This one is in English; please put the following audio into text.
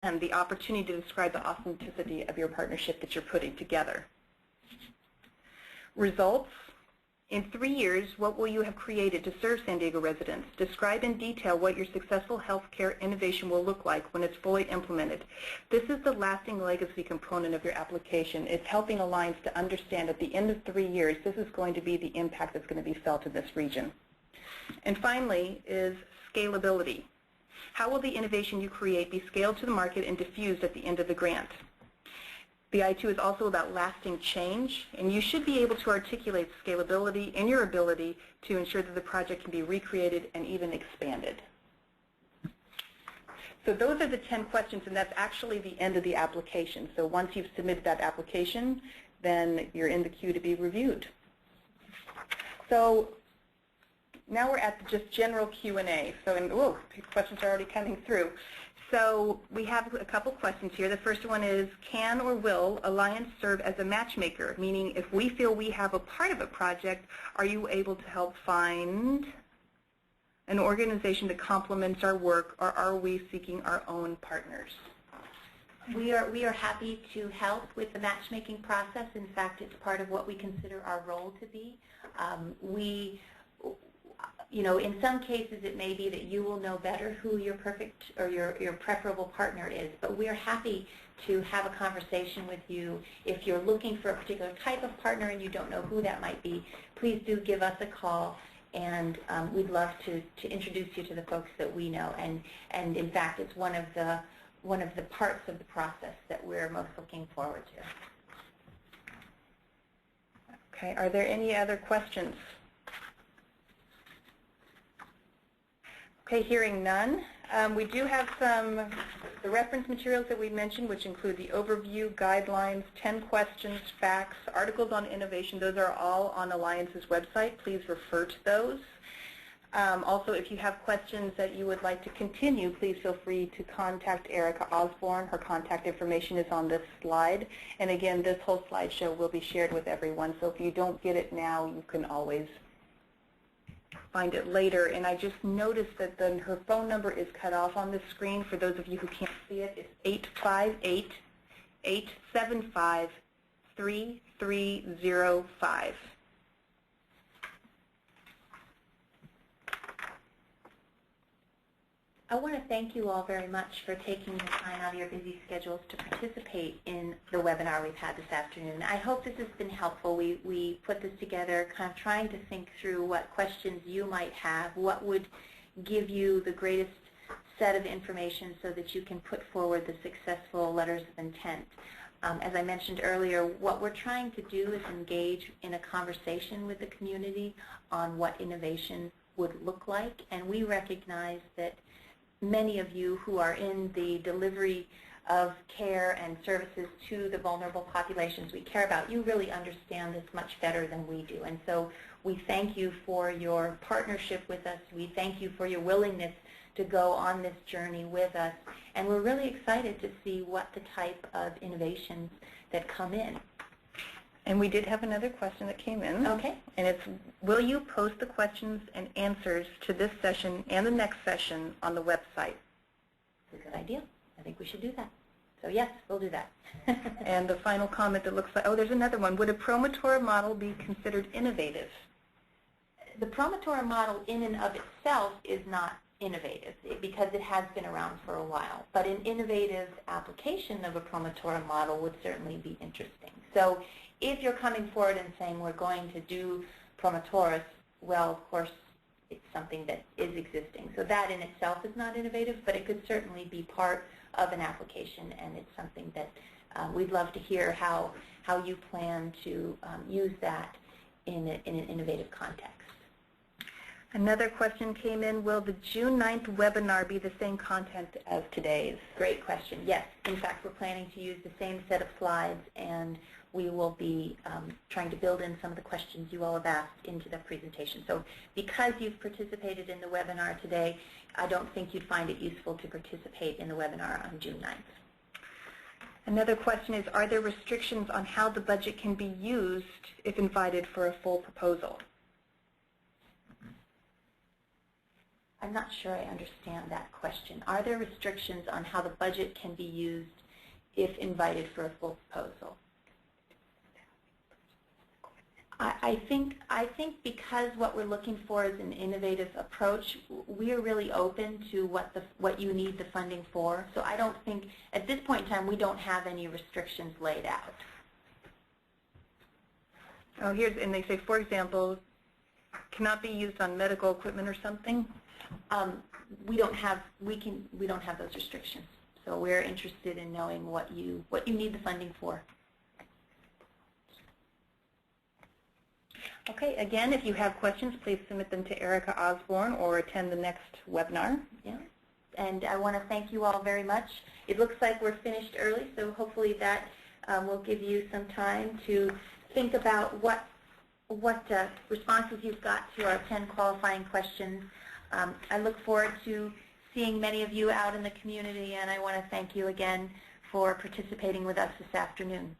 and the opportunity to describe the authenticity of your partnership that you're putting together. Results. In 3 years, what will you have created to serve San Diego residents? Describe in detail what your successful healthcare innovation will look like when it's fully implemented. This is the lasting legacy component of your application. It's helping Alliance to understand at the end of 3 years, this is going to be the impact that's going to be felt in this region. And finally is scalability. How will the innovation you create be scaled to the market and diffused at the end of the grant? The I2 is also about lasting change, and you should be able to articulate scalability in your ability to ensure that the project can be recreated and even expanded. So those are the 10 questions, and that's actually the end of the application. So once you've submitted that application, then you're in the queue to be reviewed. So now we're at just general Q&A. So, questions are already coming through. So we have a couple questions here. The first one is, can or will Alliance serve as a matchmaker? Meaning, if we feel we have a part of a project, are you able to help find an organization that complements our work, or are we seeking our own partners? We are happy to help with the matchmaking process. In fact, it's part of what we consider our role to be. In some cases it may be that you will know better who your perfect or your preferable partner is, but we are happy to have a conversation with you. If you're looking for a particular type of partner and you don't know who that might be, please do give us a call, and we'd love to introduce you to the folks that we know. And in fact, it's one of the parts of the process that we're most looking forward to. Okay, are there any other questions? Okay, hearing none. We do have the reference materials that we mentioned, which include the overview, guidelines, 10 questions, facts, articles on innovation. Those are all on Alliance's website. Please refer to those. Also, if you have questions that you would like to continue, please feel free to contact Erica Osborne. Her contact information is on this slide. And again, this whole slideshow will be shared with everyone. So if you don't get it now, you can always find it later. And I just noticed that her phone number is cut off on the screen. For those of you who can't see it, it's 858-875-3305. I want to thank you all very much for taking the time out of your busy schedules to participate in the webinar we've had this afternoon. I hope this has been helpful. We put this together kind of trying to think through what questions you might have, what would give you the greatest set of information so that you can put forward the successful letters of intent. As I mentioned earlier, what we're trying to do is engage in a conversation with the community on what innovation would look like, and we recognize that many of you who are in the delivery of care and services to the vulnerable populations we care about, you really understand this much better than we do. And so we thank you for your partnership with us. We thank you for your willingness to go on this journey with us. And we're really excited to see what the type of innovations that come in. And we did have another question that came in. Okay. And it's, will you post the questions and answers to this session and the next session on the website? It's a good idea. I think we should do that. So yes, we'll do that. And the final comment that looks like, there's another one. Would a Promotora model be considered innovative? The Promotora model in and of itself is not innovative because it has been around for a while. But an innovative application of a Promotora model would certainly be interesting. So if you're coming forward and saying we're going to do Promotoras, well, of course, it's something that is existing. So that in itself is not innovative, but it could certainly be part of an application, and it's something that we'd love to hear how you plan to use that in an innovative context. Another question came in, will the June 9th webinar be the same content as today's? Great question. Yes. In fact, we're planning to use the same set of slides, and we will be trying to build in some of the questions you all have asked into the presentation. So because you've participated in the webinar today, I don't think you'd find it useful to participate in the webinar on June 9th. Another question is, are there restrictions on how the budget can be used if invited for a full proposal? I'm not sure I understand that question. Are there restrictions on how the budget can be used if invited for a full proposal? I think because what we're looking for is an innovative approach, we are really open to what you need the funding for. So I don't think, at this point in time, we don't have any restrictions laid out. Oh, here's, and they say, for example, cannot be used on medical equipment or something? We don't have those restrictions. So we're interested in knowing what you need the funding for. Okay, again, if you have questions, please submit them to Erica Osborne or attend the next webinar. Yeah, and I want to thank you all very much. It looks like we're finished early, so hopefully that will give you some time to think about what responses you've got to our 10 qualifying questions. I look forward to seeing many of you out in the community, and I want to thank you again for participating with us this afternoon.